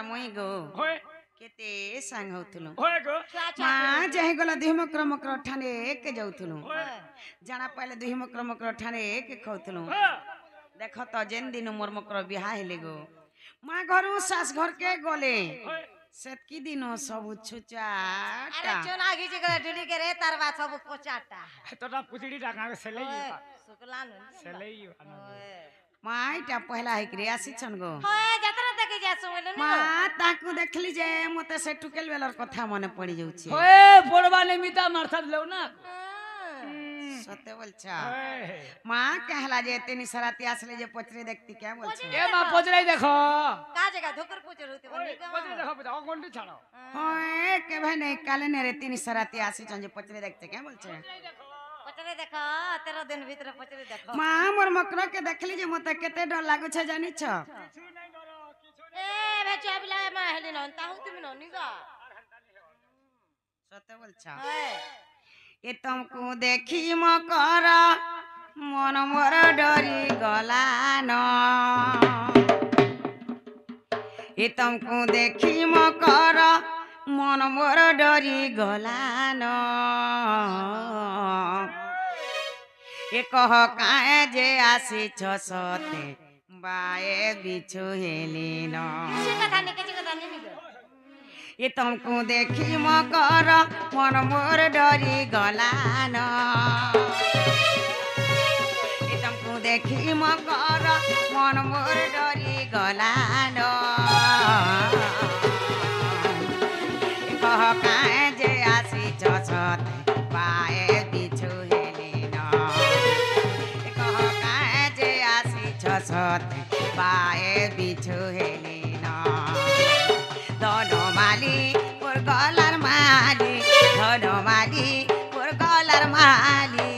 मुई गो होय केते संग होथुलु होय गो मां जहे गला दुहि मकर मकर ठाने के जाउथुलु होय जाना पहले दुहि मकर मकर ठाने के खाउथुलु देख तो जेन दिन मोर मकर बिहा हेले गो मां घरु सास घर के गले होय सेतकी दिनो सब अरे छुचाटा चोना घिची गला ढूंढी के रे तारवा सब कोचाटा तोरा पुतड़ी डाका सेले ओए सुकलान सेले ओए माइटा पहला है क्रिया शिक्षण गो ओए जतरा देखि जा सुमले न मां ताकू देखली जे मते से टुकेल बेलर कथा मने पड़ी जाउची होय बोलबा निमिता मारथा लेउ ना सत्य बोलछा होय मां कहला जे तेनी सराती आसले जे पचरे देखती क्या बोलछे ए मा पोजराई देखो का जगह धुकर पुचर होते ओए बनी पोजराई देखो बता गोंडी छाड़ो ओए के भाई नहीं काले ने रे तेनी सराती आसी जे पचरे देखते क्या बोलछे पचरे देखो 13 दिन भीतर पचरे देखो मां मोर मकरा के देखली जे मते केते डर लागो छे जानि छ किछु नहीं डरो किछु ए बे चाबिला मा हेली न ताहु तुम न निगा सत्य बोलछा ओए ए तुमको देखी मकर मन मोर डरी गला न ए तुमको देखी मकर मन मोर डरी गला न ए कह काए जे आसी छ सते बाए बिछु हेली न किसी कथा नहीं निगा ये तुमको देखी मकर मन मोर डरी गला न ये तुमको देखी मकर मन मोर डरी गला न कह काए जे आसी छत पाए बिछु हेली न कह काए जे आसी छत पाए बिछु हेली न ধনমালি মোর গলার মালি ধনমালি মোর গলার মালি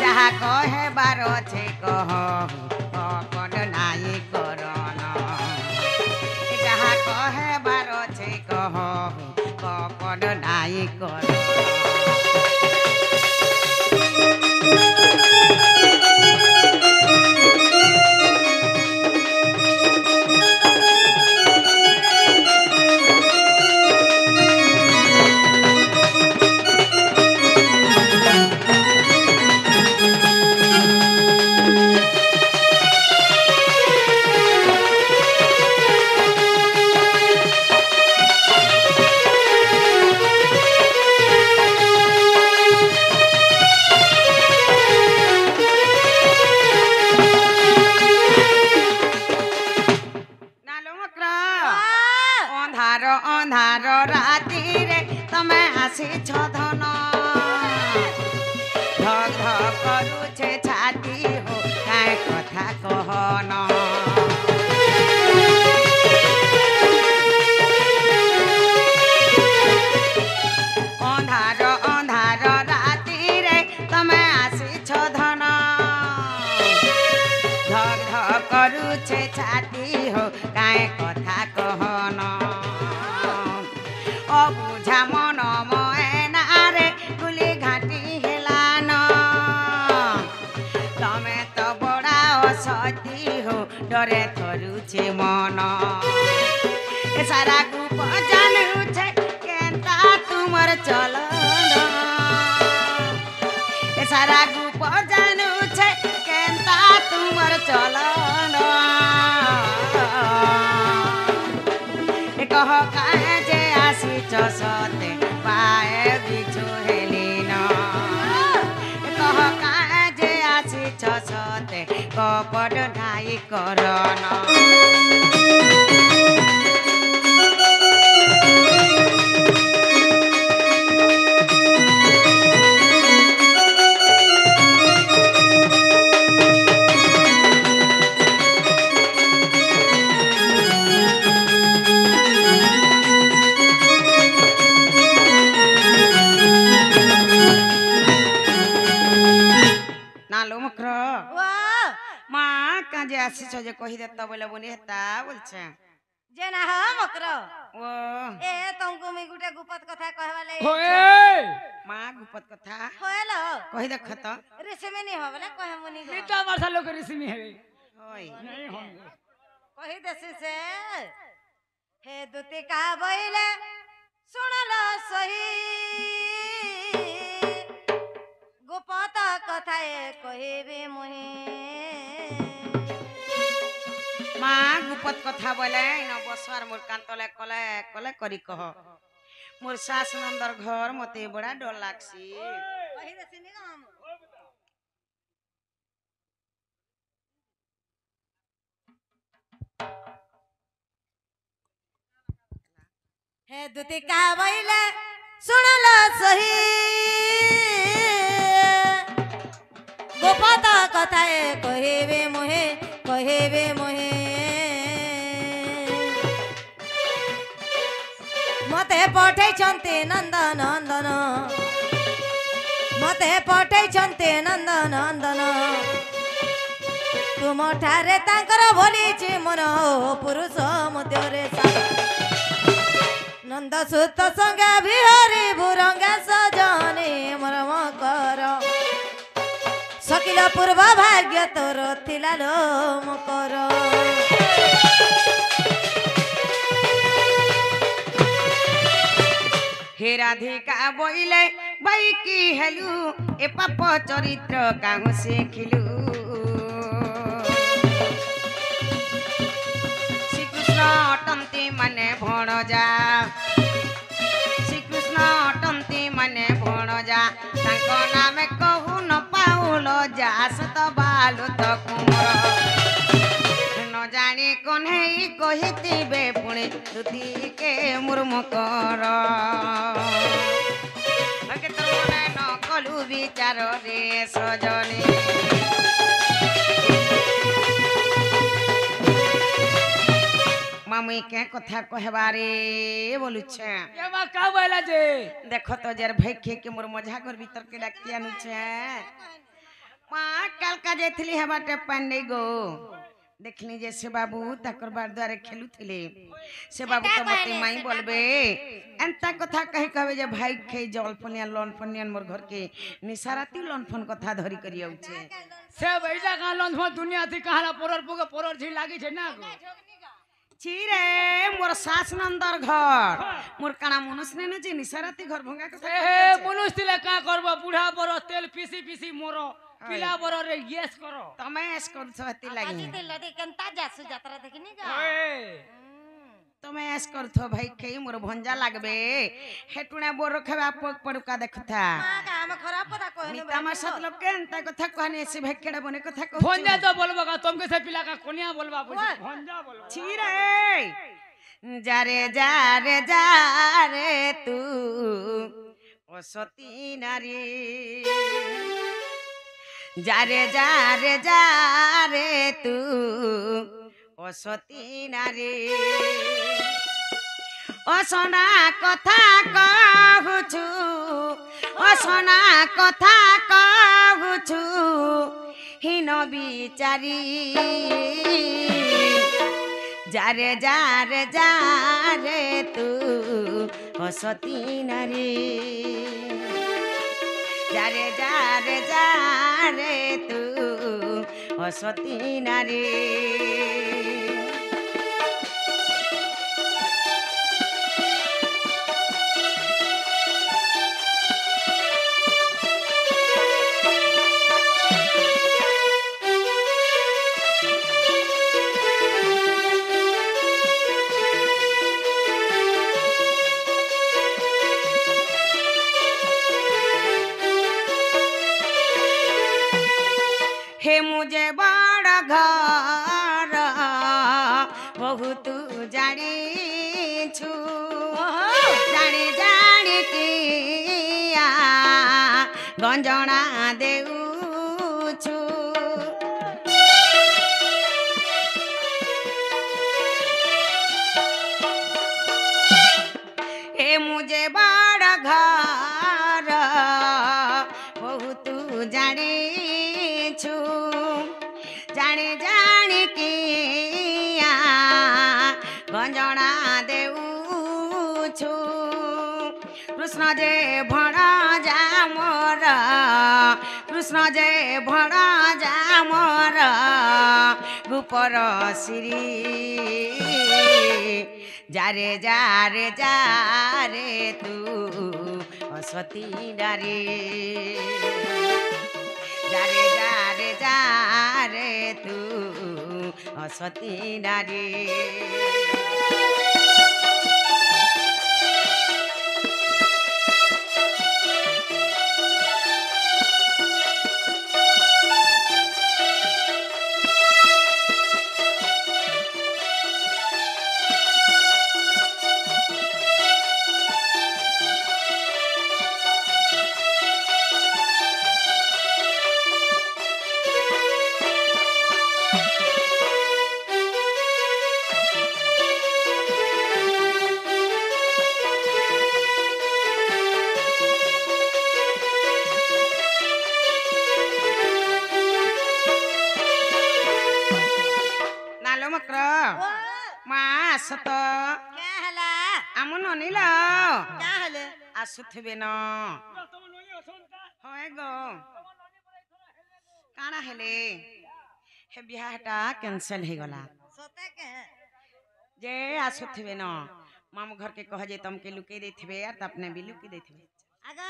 যাহা কহে বার আছে কহ কপট নাই করন যাহা কহে বার আছে কহ কপট নাই করন अंधार अंधार राति रे तमे आसी छ धन धक धक करुछे छाती हो काय कथा कहन अंधार अंधार राति रे तमे आसी छ धन धक धक करुछे छाती हो काय कथा कहन अबुझा मन मयनारे गुली घाटी हेलान तमे तो बड़ा असती हो डरे थरुछे मन ए सारा गुप जानुछे केनता तुमर चलन ए सारा गुप जानुछे केनता तुमर चलन ए कह काहे जे आसी चसते पाए बिछु हेली न ए कह काहे जे आसी चसते कपट ढाई करन नालो मकर वाह माँ काजे आसी छ जे कहि देता बोले बनी हेता बोलछे जेना ह मकरो ओ ए तुमको मी गुटे गुपत कथा कहवाले होय माँ गुपत कथा होएलो कहि देख त ऋषि में नहीं होवले कहे मुनि गो नीता मारथा लोग ऋषि में है होय नहीं होंगे कही देसी से हे दूती का बोले सुनलो सही गोपत कथाए कहिबे मुही মা গুপত কথা বলে ন বসর মোর কান্তলে কলে কলে করি কহ মোর শাশ নন্দর ঘর মতে বড়া ডর লাগছি कही देसी निगम हे दूती का बोले सुनलो सही गोपत कथाए कहिबे मुहे मते पठेइछन्ते नंदन मते पठेइछन्ते नंदन तुम ठारे तांकर बोलीछि मन पुरुष मध्यरे नंद सुत संगे बिहारी भुरंगा सजने मरम कर सकिल पूर्व भाग्य तोर थिला लो मकर हे राधिका बोइले बाई की हेलु ए पाप चरित्र काहु शिखिलु श्रीकृष्ण अटंती मने भणजा श्रीकृष्ण अटंती मने भणजा तांको नामे कहु न पाउलो जास त बालु त कुमर न जानी कन्हई कहितिबे पुणे दुती के मुर्मु कर अके तोर मने न कलु विचार रे सजनी मामुई के कथा कहबारे बोलुछे ये बा का बोला जे देखो तो जर भैखे के मोर मजा घर भीतर के डाकिया नुछे मां काल का जेथली हेबाटे पांडे गो देखली जे से बाबू ताकर बार द्वारे खेलु थिले से बाबू तो मते माई बोलबे एंता कथा कहि कहबे जे भाई खे जल पनिया लोन पनिया मोर घर के निसाराती लोन फोन कथा धरी करी आउछे से बैजा का लंथ दुनिया थी कहाला पोरर पुगे पोरर छी लागी छे ना गो छिरे मोर सास नंदर घर मोर काना मनुष्य ने जे निसाराती घर भंगा कथा ए मनुष्य तिले का करबो बूढ़ा बरो तेल पीसी पीसी मोरो पिला बरो रे गेस करो तमे एस कर छती लागी अजी ते लदी केनता जासु यात्रा देखिनी जा ओए तमे एस कर थो भाई खे मोर भंजा लागबे हेटुना बोर खबा पक पड़का देखथा मां का हम खराब कथा कहनी तमार साथ लोग के एंता कथा कहने से भेकेड़ा बने कथा कह भंजा तो बोलबो का तुम के से पिला का कोनिया बोलबा भंजा बोलबो छिरे जारे तू ओ सती नारी जारे तू ओ सती नारी ओ सोना कथा कहूछु ओ सोना कथा कहूछु हिन बिचारी जारे तू ओ सती नारी जारे तू ओ सती नारी हे मुझे बड़ घर बहुत जानी छु जानी किया गंजना देउछु हे मुझे बड़ घर बहुत जानी छु जानी किया गंजना देउछु कृष्ण जे भणा जा मोर कृष्ण जे भणा जा मोर গুপর সিরি যারে যারে যারে তু অসতী ডারে যারে যারে যারে তু অসতী ডারে ସତ ଆମ ନନିଲ ଆସୁଥିବେ ନ ହଁ ଗো କାଣା ହେଲେ ହେ ବିହାଟା କ୍ୟାନ୍ସେଲ ହେଇଗଲା ଯେ ଆସୁଥିବେ ନ ମାମୁ ଘରକେ କହ ଯେ ତମକେ ଲୁକେଇ ଦେଇଥିବେ ଆର ତାପନେ ବି ଲୁକେଇ ଦେଇଥିବେ ଆଗା